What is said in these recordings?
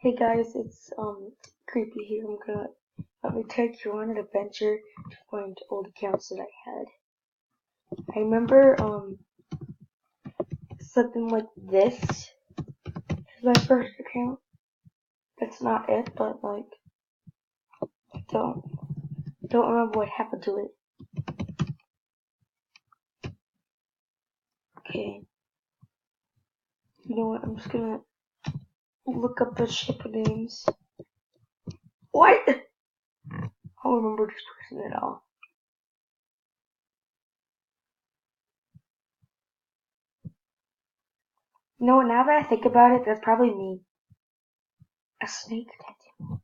Hey guys, it's Creepy here. Let me take you on an adventure to find old accounts that I had. I remember something like this is my first account. That's not it, but like I don't remember what happened to it. Okay. You know what, I'm just gonna look up the ship names. What? I don't remember this person at all. You know what, now that I think about it, that's probably me. A snake tattoo.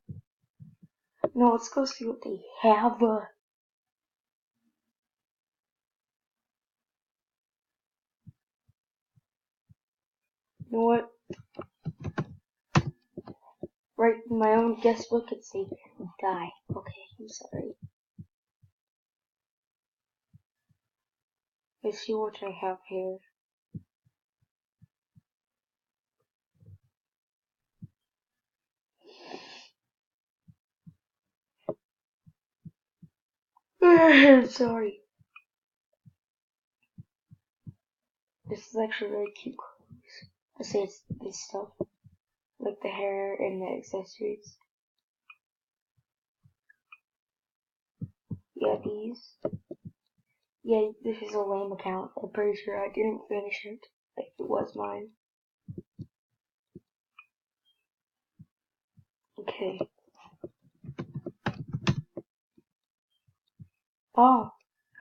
No, let's go see what they have. You know what? Write in my own guest book and say, die. Okay, I'm sorry. Let's see what I have here. Sorry. This is actually really cute clothes. I say it's this stuff. Like the hair and the accessories. Yeah, these. Yeah, this is a lame account. I'm pretty sure I didn't finish it. Like it was mine. Okay. Oh.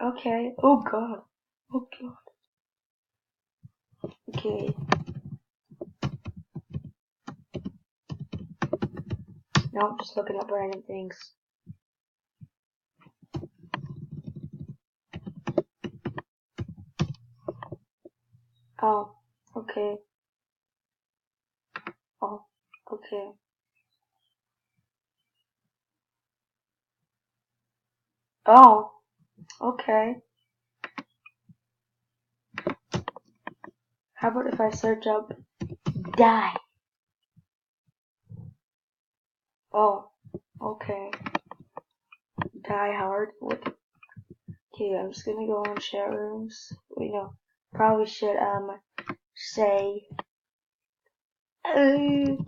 Okay. Oh god. Oh god. Okay. Now I'm just looking up random things. Oh. Okay. Oh. Okay. Oh. Okay. How about if I search up die? Oh, okay. Die hard. What? Okay, I'm just gonna go on chat rooms. Wait, no. Probably should say there.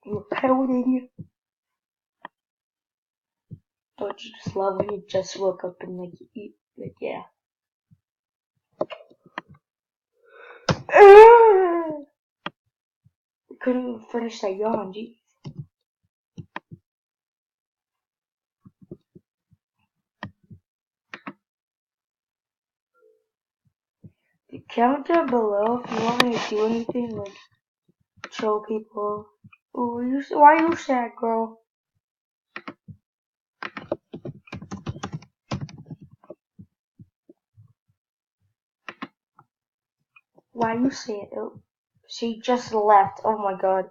You're pouting. Don't you just love when you just woke up and like eat? Like yeah. Couldn't even finish that yawn, geez. Comment down below if you want me to do anything, like troll people. Ooh, why are you sad, girl? Why you sad? Oh, she just left. Oh my god.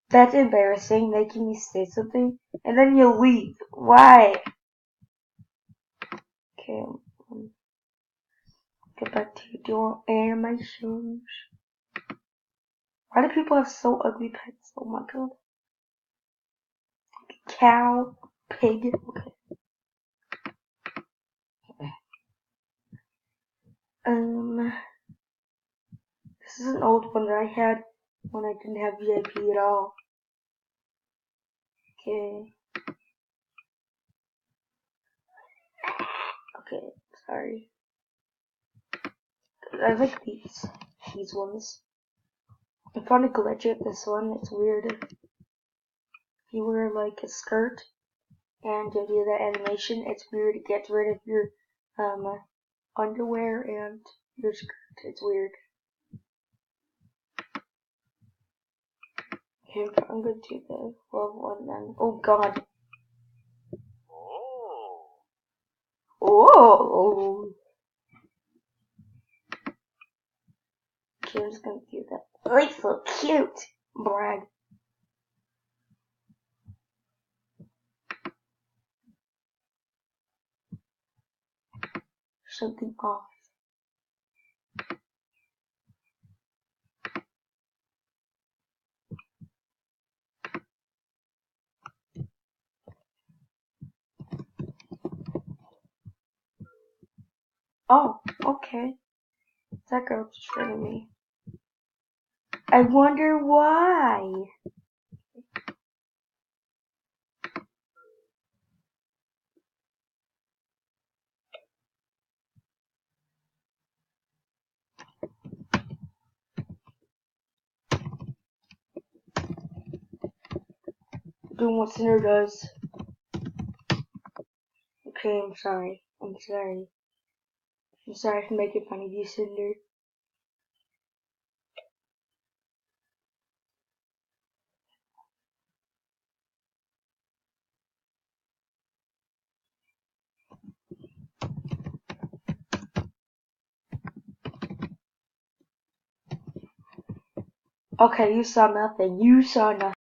That's embarrassing, making me say something, and then you leave. Why? Okay, get back to doing animations. Why do people have so ugly pets? Oh my god. Cow, pig, okay. This is an old one that I had when I didn't have VIP at all. Okay. Okay, sorry. I like these ones. I found a glitch at this one. It's weird. If you wear like a skirt and you do that animation, it's weird. It gets rid of your underwear and your skirt. It's weird. Okay, I'm gonna do the love one then. Oh god. Oh. Okay, I'm just gonna do that. Oh, it's so cute. Brag. something off. Oh, okay. That girl just rid of me. I wonder why. Doing what Cinder does. Okay, I'm sorry. I'm sorry. I'm sorry for making fun of you, Cinder. Okay, you saw nothing. You saw nothing.